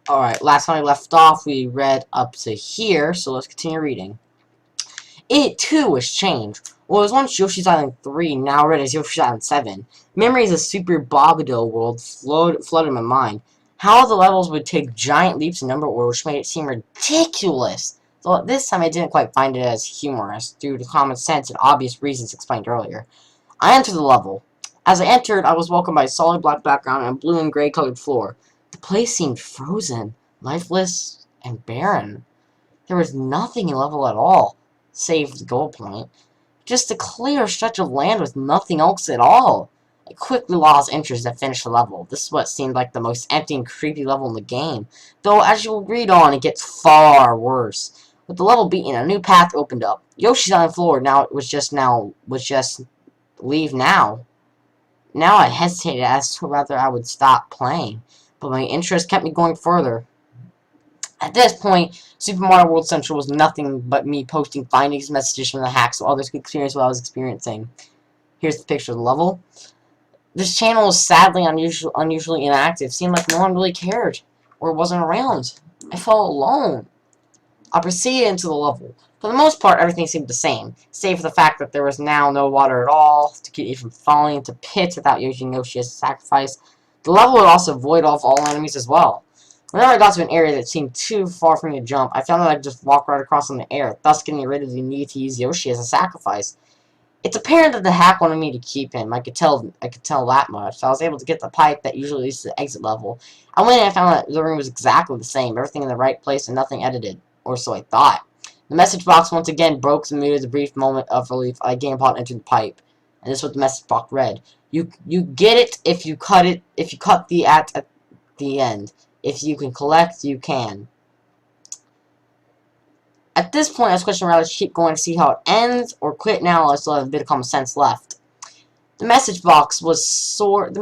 Alright, last time I left off, we read up to here, so let's continue reading. It, too, was changed. Well, it was once Yoshi's Island 3, now read as Yoshi's Island 7. Memories of Super Bogado world flooded my mind. How the levels would take giant leaps in number order, which made it seem ridiculous. Though this time I didn't quite find it as humorous, due to common sense and obvious reasons explained earlier. I entered the level. As I entered, I was welcomed by a solid black background and a blue and gray colored floor. The place seemed frozen, lifeless, and barren. There was nothing in the level at all, save the goal point. Just a clear stretch of land with nothing else at all. I quickly lost interest and finished the level. This is what seemed like the most empty and creepy level in the game, though as you'll read on, it gets far worse. With the level beaten, a new path opened up. Yoshi's on the floor. Was just leave now. Now I hesitated as to whether I would stop playing, but my interest kept me going further. At this point, Super Mario World Central was nothing but me posting findings and messages from the hack so others could experience what I was experiencing. Here's the picture of the level. This channel was sadly unusually inactive. It seemed like no one really cared, or wasn't around. I felt alone. I proceeded into the level. For the most part, everything seemed the same, save for the fact that there was now no water at all to keep me from falling into pits without using Yoshi as a sacrifice. The level would also void off all enemies as well. Whenever I got to an area that seemed too far for me to jump, I found that I could just walk right across in the air, thus getting rid of the need to use Yoshi as a sacrifice. It's apparent that the hack wanted me to keep him. I could tell that much. So I was able to get the pipe that usually leads to the exit level. I went in and found that the room was exactly the same, everything in the right place and nothing edited, or so I thought. The message box once again broke the mood as a brief moment of relief. I game-pod entered the pipe, and this is what the message box read: You get it if you cut the at the end. If you can collect, you can. At this point, I was questioning whether to keep going to see how it ends, or quit now. I still have a bit of common sense left. The message box was sort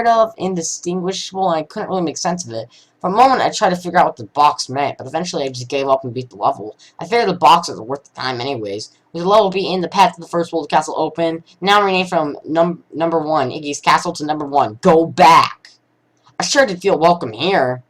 of indistinguishable, and I couldn't really make sense of it. For a moment, I tried to figure out what the box meant, but eventually I just gave up and beat the level. I figured the box was worth the time anyways. With the level being the path to the first world castle open, now renamed from number 1, Iggy's Castle, to number 1, Go Back. I sure did feel welcome here.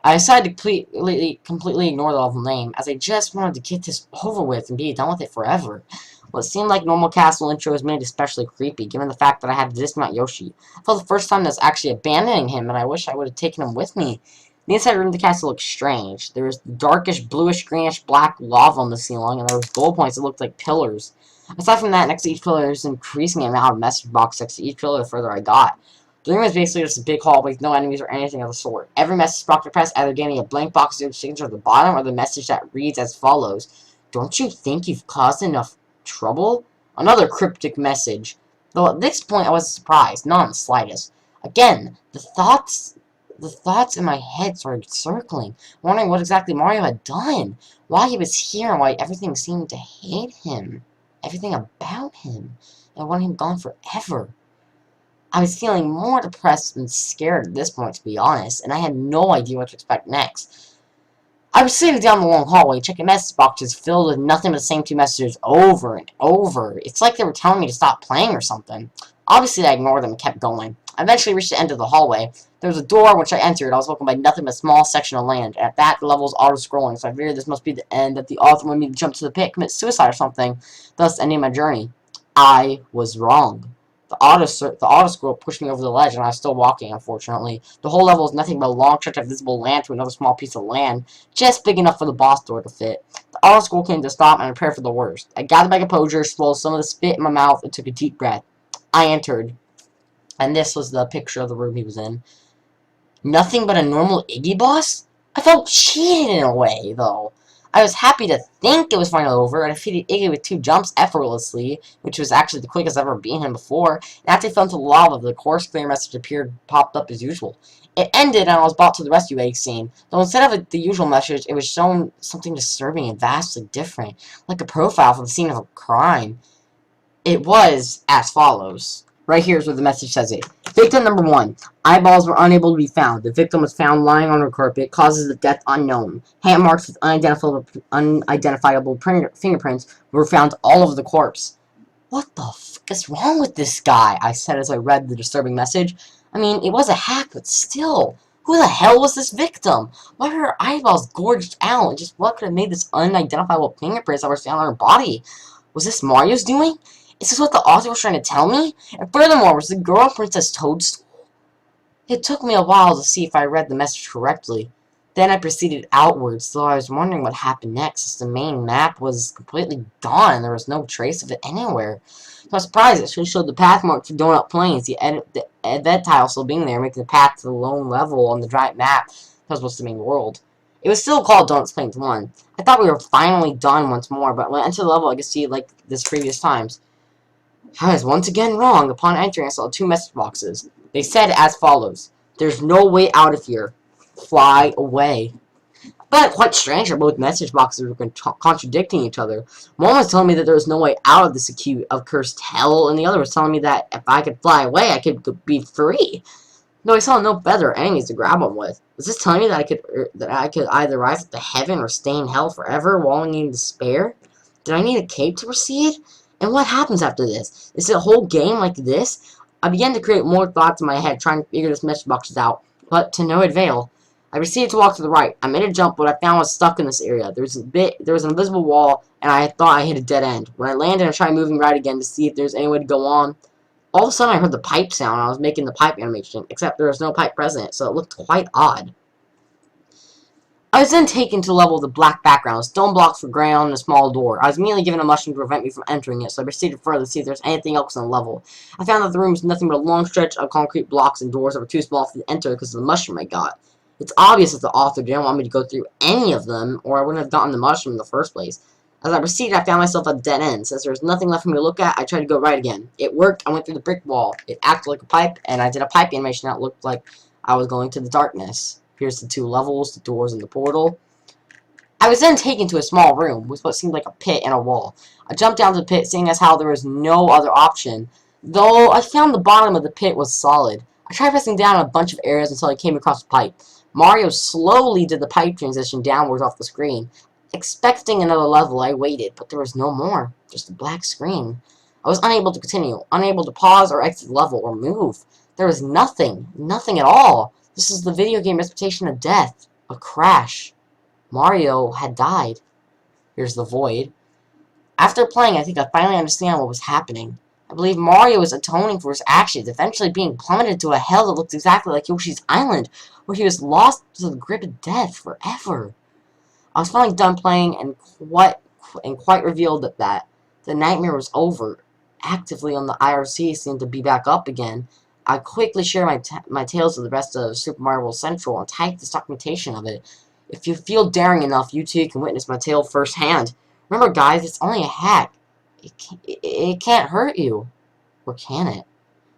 I decided to completely ignore the level name, as I just wanted to get this over with and be done with it forever. What seemed like normal castle intros made it especially creepy, given the fact that I had to dismount Yoshi. For the first time, I was actually abandoning him, and I wish I would have taken him with me. The inside room of the castle looked strange. There was darkish, bluish, greenish, black lava on the ceiling, and there was gold points that looked like pillars. Aside from that, next to each pillar, there was an increasing amount of message box next to each pillar the further I got. The room was basically just a big hall with no enemies or anything of the sort. Every message box I pressed either gave me a blank box with signature at the bottom or the message that reads as follows: Don't you think you've caused enough trouble? Another cryptic message. Though at this point I wasn't surprised, not in the slightest. Again, the thoughts in my head started circling, wondering what exactly Mario had done, why he was here, and why everything seemed to hate him. Everything about him. I wanted him gone forever. I was feeling more depressed than scared at this point, to be honest, and I had no idea what to expect next. I was sitting down the long hallway, checking message boxes filled with nothing but the same two messages over and over. It's like they were telling me to stop playing or something. Obviously, I ignored them and kept going. I eventually reached the end of the hallway. There was a door which I entered. I was welcomed by nothing but a small section of land. At that, the level was auto-scrolling, so I figured this must be the end, that the author wanted me to jump to the pit, commit suicide or something, thus ending my journey. I was wrong. The auto-scroll pushed me over the ledge, and I was still walking, unfortunately. The whole level is nothing but a long stretch of visible land to another small piece of land, just big enough for the boss door to fit. The auto-scroll came to stop, and I prepared for the worst. I gathered my composure, swallowed some of the spit in my mouth, and took a deep breath. I entered, and this was the picture of the room he was in. Nothing but a normal Iggy boss? I felt cheated in a way, though. I was happy to think it was finally over. I defeated Iggy with 2 jumps effortlessly, which was actually the quickest I've ever beaten him before. And after he fell into the lava, the course clear message popped up as usual. It ended, and I was brought to the rescue egg scene. Though instead of the usual message, it was shown something disturbing and vastly different, like a profile from the scene of a crime. It was as follows. Right here is where the message says it. Victim number 1. Eyeballs were unable to be found. The victim was found lying on her carpet. Causes of death unknown. Hand marks with unidentifiable fingerprints were found all over the corpse. What the f is wrong with this guy? I said as I read the disturbing message. I mean, it was a hack, but still. Who the hell was this victim? Why were her eyeballs gorged out? And just what could have made this unidentifiable fingerprints that were found on her body? Was this Mario's doing? Is this what the author was trying to tell me? And furthermore, was the girl Princess Toadstool? It took me a while to see if I read the message correctly. Then I proceeded outwards, though I was wondering what happened next, as the main map was completely gone and there was no trace of it anywhere. So I was surprised it showed the path marked for Donut Plains, the ed tile still being there, making the path to the lone level on the giant map that was the main world. It was still called Donut Plains 1. I thought we were finally done once more, but when I entered the level I could see it like this previous times. I was once again wrong. Upon entering, I saw 2 message boxes. They said as follows: "There's no way out of here. Fly away." But quite strange that both message boxes were contradicting each other. One was telling me that there was no way out of this cursed hell, and the other was telling me that if I could fly away, I could be free. Though I saw no better enemies to grab them with. Was this telling me that I could either rise up to heaven or stay in hell forever, wallowing in despair? Did I need a cape to proceed? And what happens after this? Is it a whole game like this? I began to create more thoughts in my head, trying to figure this message boxes out, but to no avail. I proceeded to walk to the right. I made a jump, but I found I was stuck in this area. There was an invisible wall, and I thought I hit a dead end. When I landed, I tried moving right again to see if there's any way to go on. All of a sudden, I heard the pipe sound, and I was making the pipe animation, except there was no pipe present, so it looked quite odd. I was then taken to the level of the black background, stone blocks for ground, and a small door. I was immediately given a mushroom to prevent me from entering it, so I proceeded further to see if there was anything else on the level. I found that the room was nothing but a long stretch of concrete blocks and doors that were too small for me to enter because of the mushroom I got. It's obvious that the author didn't want me to go through any of them, or I wouldn't have gotten the mushroom in the first place. As I proceeded, I found myself at a dead end. Since there was nothing left for me to look at, I tried to go right again. It worked. I went through the brick wall. It acted like a pipe, and I did a pipe animation that looked like I was going to the darkness. Here's the 2 levels, the doors, and the portal. I was then taken to a small room with what seemed like a pit and a wall. I jumped down to the pit, seeing as how there was no other option, though I found the bottom of the pit was solid. I tried pressing down on a bunch of areas until I came across a pipe. Mario slowly did the pipe transition downwards off the screen. Expecting another level, I waited, but there was no more. Just a black screen. I was unable to continue, unable to pause or exit the level or move. There was nothing. Nothing at all. This is the video game reputation of death. A crash. Mario had died. Here's the void. After playing, I think I finally understand what was happening. I believe Mario was atoning for his actions, eventually being plummeted to a hell that looked exactly like Yoshi's Island, where he was lost to the grip of death forever. I was finally done playing and quite revealed that the nightmare was over. Actively on the IRC seemed to be back up again. I quickly shared my tales with the rest of Super Mario World Central and typed this documentation of it. If you feel daring enough, you too can witness my tale firsthand. Remember, guys, it's only a hack. It can't hurt you. Or can it?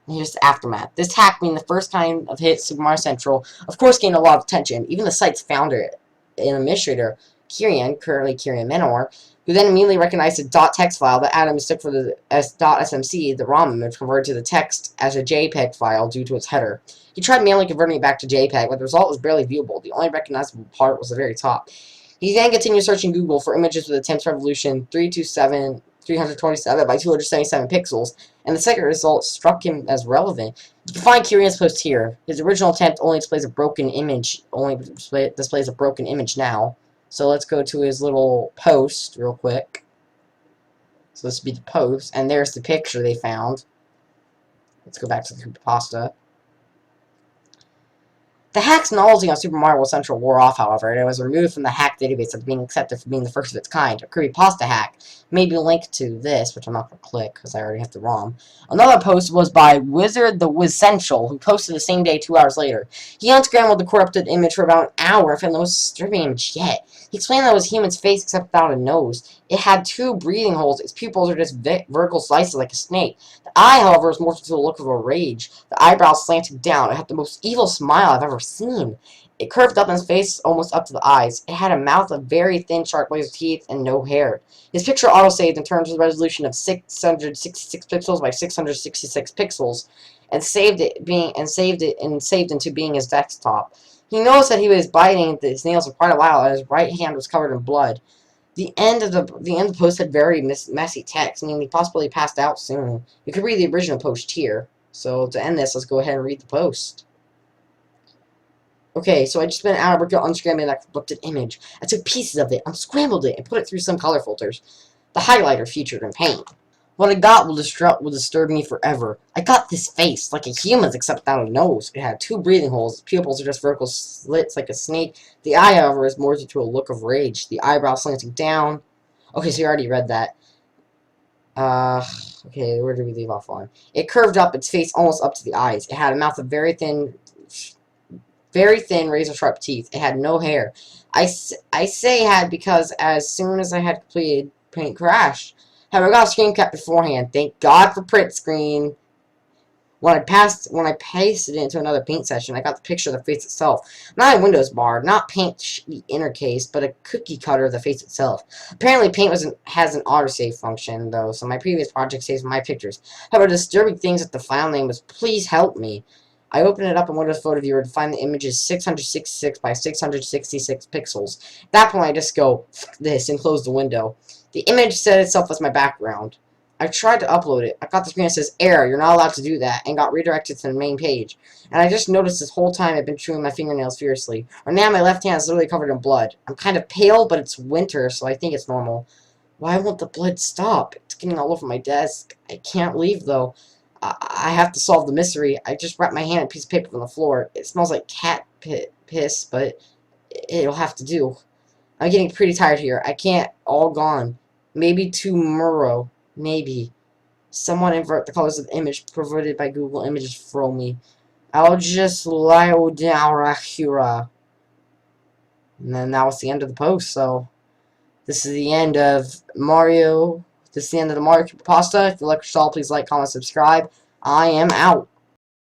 And here's the aftermath. This hack, being the first kind of hit Super Mario Central, of course gained a lot of attention. Even the site's founder and administrator, Kirian, currently Kirian Menor, who then immediately recognized the .text file that Adam mistook for the .smc, the ROM image, converted to the text as a JPEG file due to its header. He tried manually converting it back to JPEG, but the result was barely viewable. The only recognizable part was the very top. He then continued searching Google for images with a temps resolution 327 by 277 pixels, and the second result struck him as relevant. You can find Kirian's post here. His original attempt only displays a broken image now. So let's go to his little post real quick. So this would be the post, and there's the picture they found. Let's go back to the CreepyPasta. The hack's novelty on Super Mario World Central wore off, however, and it was removed from the hack database after being accepted for being the first of its kind. A CreepyPasta hack. Maybe a link to this, which I'm not going to click because I already have the ROM. Another post was by Wizard the Wizcentral, who posted the same day 2 hours later. He unscrambled the corrupted image for about an hour and found the most disturbing image yet. He explained that it was a human's face except without a nose. It had 2 breathing holes. Its pupils are just vertical slices like a snake. The eye, however, was morphed into a look of a rage. The eyebrows slanted down. It had the most evil smile I've ever seen. It curved up in his face almost up to the eyes. It had a mouth of very thin, sharp laser teeth and no hair. His picture auto-saved in terms of the resolution of 666 pixels by 666 pixels, and saved into being his desktop. He noticed that he was biting his nails for quite a while, and his right hand was covered in blood. The end of the post had very messy text, meaning he possibly passed out soon. You could read the original post here. So to end this, let's go ahead and read the post. Okay, so I just spent an hour working on unscrambling that corrupted image. I took pieces of it, unscrambled it, and put it through some color filters. The highlighter featured in paint. What I got will disturb me forever. I got this face, like a human's except without a nose. It had two breathing holes. The pupils are just vertical slits like a snake. The eye, however, is morphed into a look of rage. The eyebrow slanting down. Okay, so you already read that. Okay, where did we leave off on? It curved up, its face almost up to the eyes. It had a mouth of very thin, razor-sharp teeth. It had no hair. I say had because as soon as I had completed, paint crashed. However, I got a screen cap beforehand. Thank God for print screen. When I pasted it into another paint session, I got the picture of the face itself. Not a Windows bar, not paint the inner case, but a cookie cutter of the face itself. Apparently, paint has an autosave function, though, so my previous project saves my pictures. However, disturbing things at the file name was "Please help me." I opened it up in Windows Photo Viewer to find the image is 666 by 666 pixels. At that point, I just go, "F this," and close the window. The image set itself as my background. I tried to upload it. I got the screen that says, "Error, you're not allowed to do that," and got redirected to the main page. And I just noticed this whole time I've been chewing my fingernails fiercely. Or now my left hand is literally covered in blood. I'm kind of pale, but it's winter, so I think it's normal. Why won't the blood stop? It's getting all over my desk. I can't leave, though. I have to solve the mystery. I just wrapped my hand in a piece of paper on the floor. It smells like cat piss, but it'll have to do. I'm getting pretty tired here. I can't. All gone. Maybe tomorrow. Maybe. Someone invert the colors of the image provided by Google Images for me. I'll just lie down right here. And then that was the end of the post, so this is the end of Mario. This is the end of the Mario CreepyPasta. If you like what you saw, please like, comment, subscribe. I am out.